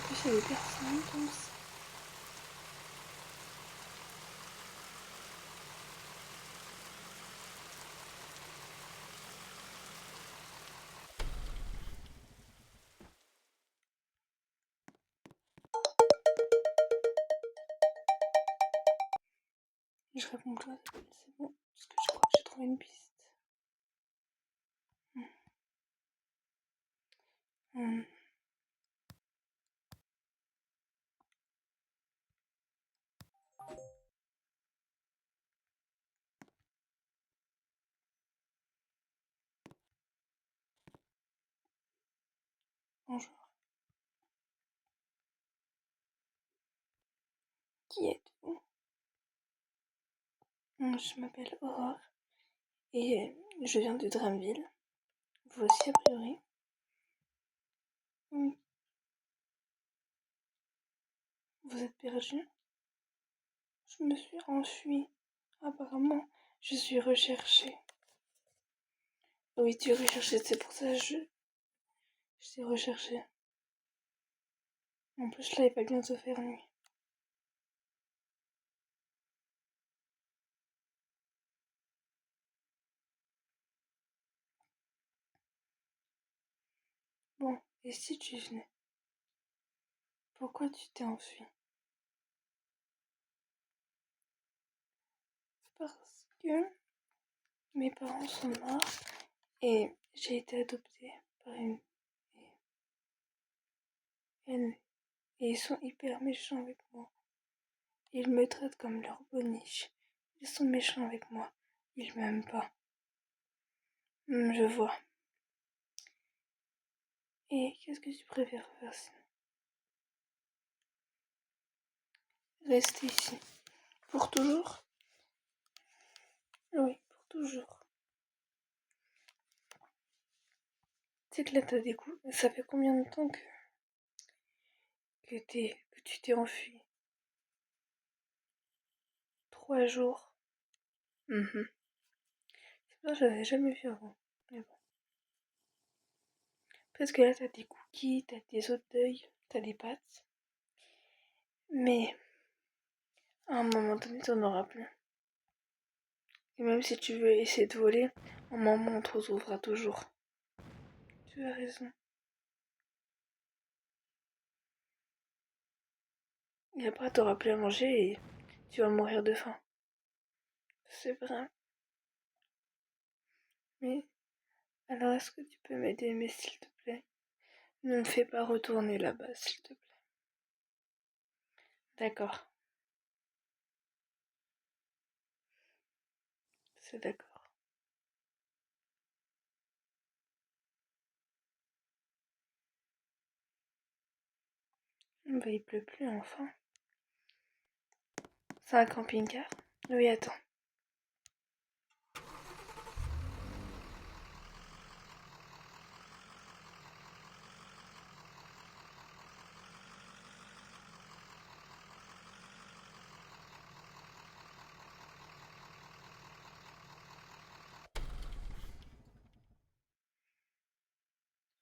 plus, il y a des personnes comme ça. Je réponds plus à ça, c'est bon, parce que je crois que j'ai trouvé une piste. Bonjour. Qui êtes-vous? Je m'appelle Aurore et je viens de Dramville. Vous aussi, a priori? Oui. Vous êtes perdu? Je me suis enfuie. Apparemment, je suis recherchée. Oui, tu es recherchée, c'est pour ça que je t'ai recherchée. En plus, là, il va bientôt faire nuit. Bon, et si tu venais? Pourquoi tu t'es enfui? Parce que mes parents sont morts et j'ai été adoptée par une... Et ils sont hyper méchants avec moi. Ils me traitent comme leur boniche. Ils sont méchants avec moi. Ils m'aiment pas. Je vois. Et qu'est-ce que tu préfères faire sinon? Rester ici. Pour toujours? Oui, pour toujours. Tu sais que là t'as des coups. Ça fait combien de temps que tu t'es enfui? 3 jours. C'est pas, j'avais jamais vu avant. Mais bon. Parce que là t'as des cookies, t'as des os d'œil, t'as des pâtes. Mais à un moment donné t'en auras plus. Et même si tu veux essayer de voler, un moment on te retrouvera toujours. Tu as raison. Et après t'auras plus à manger et tu vas mourir de faim. C'est vrai. Mais alors est-ce que tu peux m'aider, mais s'il te plaît, ne me fais pas retourner là-bas, s'il te plaît. D'accord. C'est d'accord. Bah il pleut plus enfin. C'est un camping-car? Oui, attends.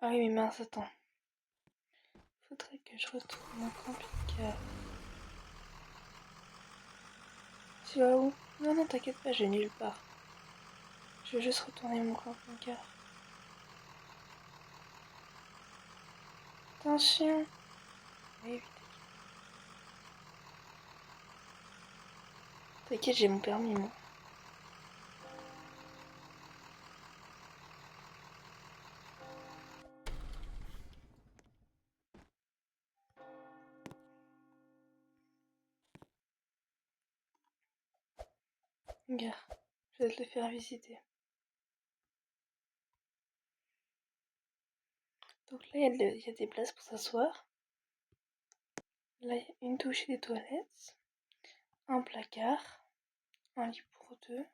Ah oui, mais mince, attends. Faudrait que je retourne mon camping-car. Tu vas où? Non, non, t'inquiète pas, je vais nulle part. Je vais juste retourner mon camping-car. Attention! Oui, oui, t'inquiète, j'ai mon permis, moi. Regarde, je vais te le faire visiter. Donc là, il y a des places pour s'asseoir. Là, il y a une douche et des toilettes. Un placard. Un lit pour deux.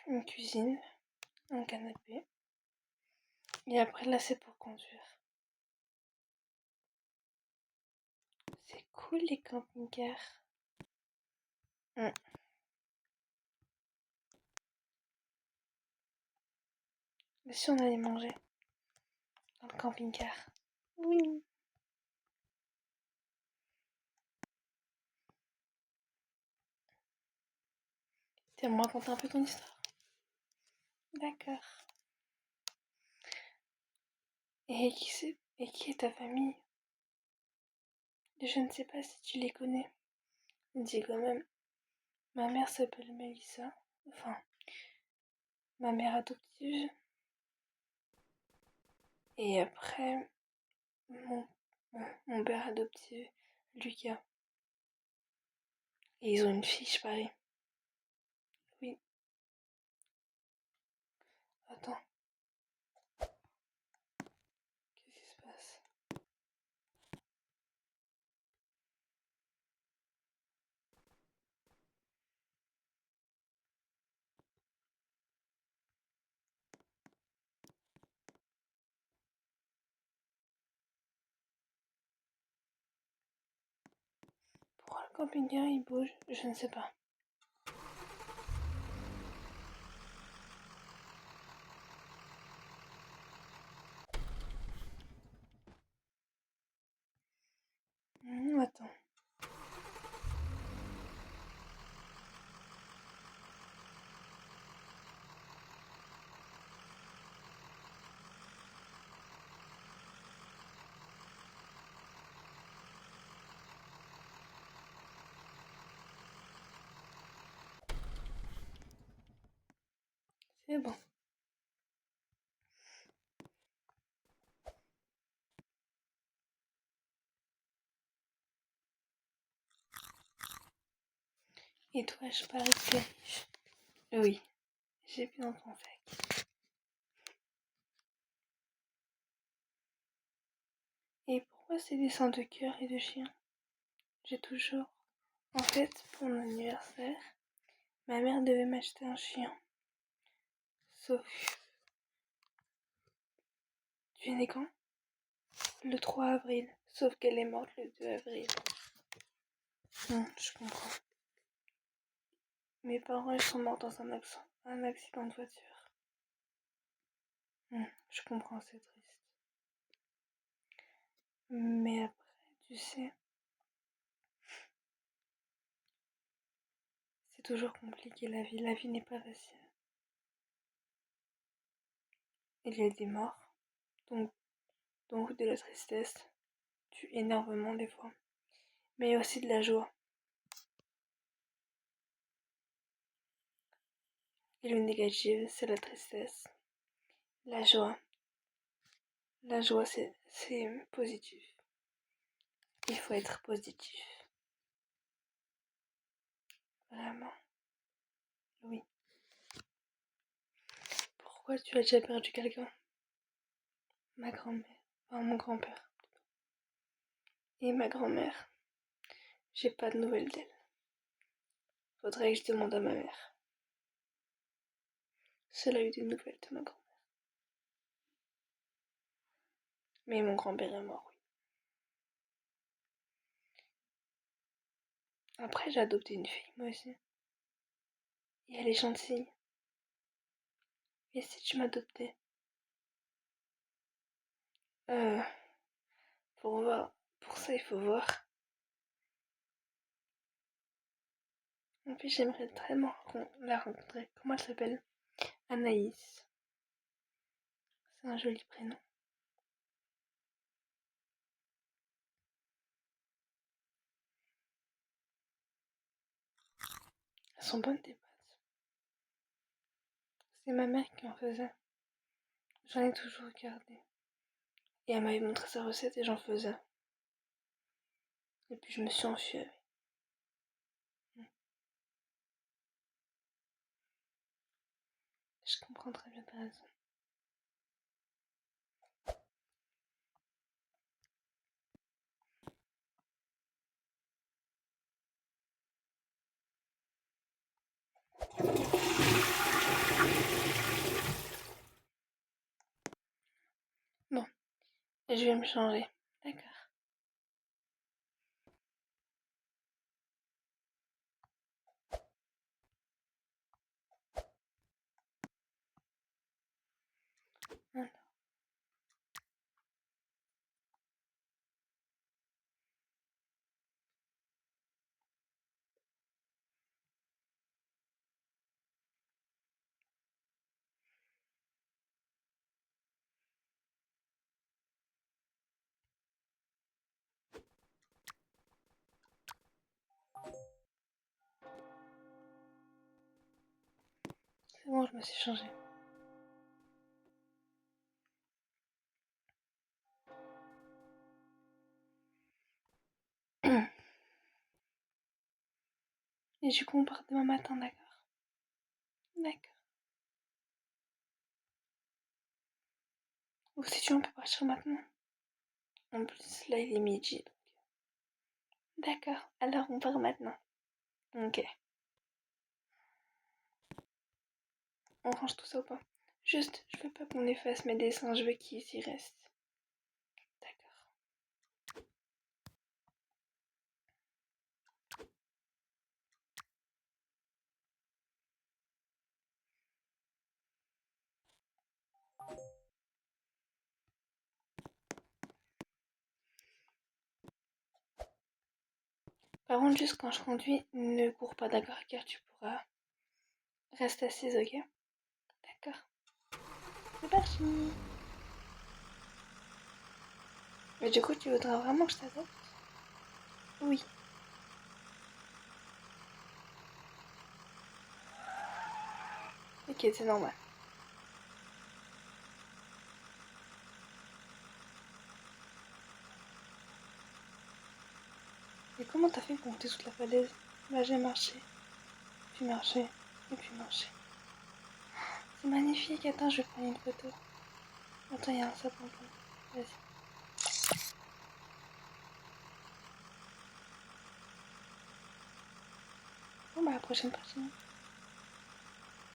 Une cuisine. Un canapé. Et après, là, c'est pour conduire. C'est cool, les camping-cars. Mais si on allait manger dans le camping-car? Oui. Tu vas me raconter un peu ton histoire? D'accord. Et qui est ta famille? Je ne sais pas si tu les connais. Dis quand même. Ma mère s'appelle Melissa. Enfin, ma mère adoptive. Et après, mon, mon père adoptif, Lucas. Et ils ont une fille, je parie. Oui. Attends. Qu'est-ce qui se passe? Pourquoi le camping-car il bouge? Je ne sais pas. Attends. C'est bon. Et toi, je parie que t'es riche. Oui, j'ai vu dans ton sac. Et pourquoi ces dessins de cœur et de chien? J'ai toujours. En fait, pour mon anniversaire, ma mère devait m'acheter un chien. Sauf que tu es né quand? Le 3 avril. Sauf qu'elle est morte le 2 avril. Je comprends. Mes parents, ils sont morts dans un accident de voiture. Je comprends, c'est triste. Mais après, tu sais, c'est toujours compliqué la vie. La vie n'est pas facile. Il y a des morts, donc, donc de la tristesse, du énervement des fois, mais aussi de la joie. Et le négatif, c'est la tristesse. La joie. La joie, c'est positif. Il faut être positif. Vraiment. Oui. Pourquoi tu as déjà perdu quelqu'un? Ma grand-mère. Enfin, mon grand-père. Et ma grand-mère. J'ai pas de nouvelles d'elle. Faudrait que je demande à ma mère. Si elle a eu des nouvelles de ma grand-mère. Mais mon grand-père est mort, oui. Après, j'ai adopté une fille, moi aussi. Et elle est gentille. Et si tu m'adoptais? Euh, pour voir. Pour ça, il faut voir. En plus, j'aimerais tellement la rencontrer. Comment elle s'appelle? Anaïs. C'est un joli prénom. Elles sont bonnes tes pâtes. C'est ma mère qui en faisait. J'en ai toujours gardé. Et elle m'avait montré sa recette et j'en faisais. Et puis je me suis enfuie avec. Je comprends très bien ta raison. Bon, je vais me changer. D'accord. Bon, je me suis changée. Et du coup, on part demain matin, d'accord? D'accord. Ou si tu veux, on peut partir maintenant. En plus, là, il est midi. D'accord, alors on part maintenant. Ok. On range tout ça ou pas? Juste, je veux pas qu'on efface mes dessins, je veux qu'ils y restent. D'accord. Par contre, juste quand je conduis, ne cours pas, d'accord? Car tu pourras rester assise, ok? D'accord. C'est parti. Mais du coup, tu voudras vraiment que je t'adopte? Oui. Ok, c'est normal. Mais comment t'as fait pour monter toute la falaise? Bah, j'ai marché, puis marché, et puis marché. C'est magnifique, attends, je vais prendre une photo. Attends, il y a un sapin. Vas-y. Bon, bah, la prochaine partie.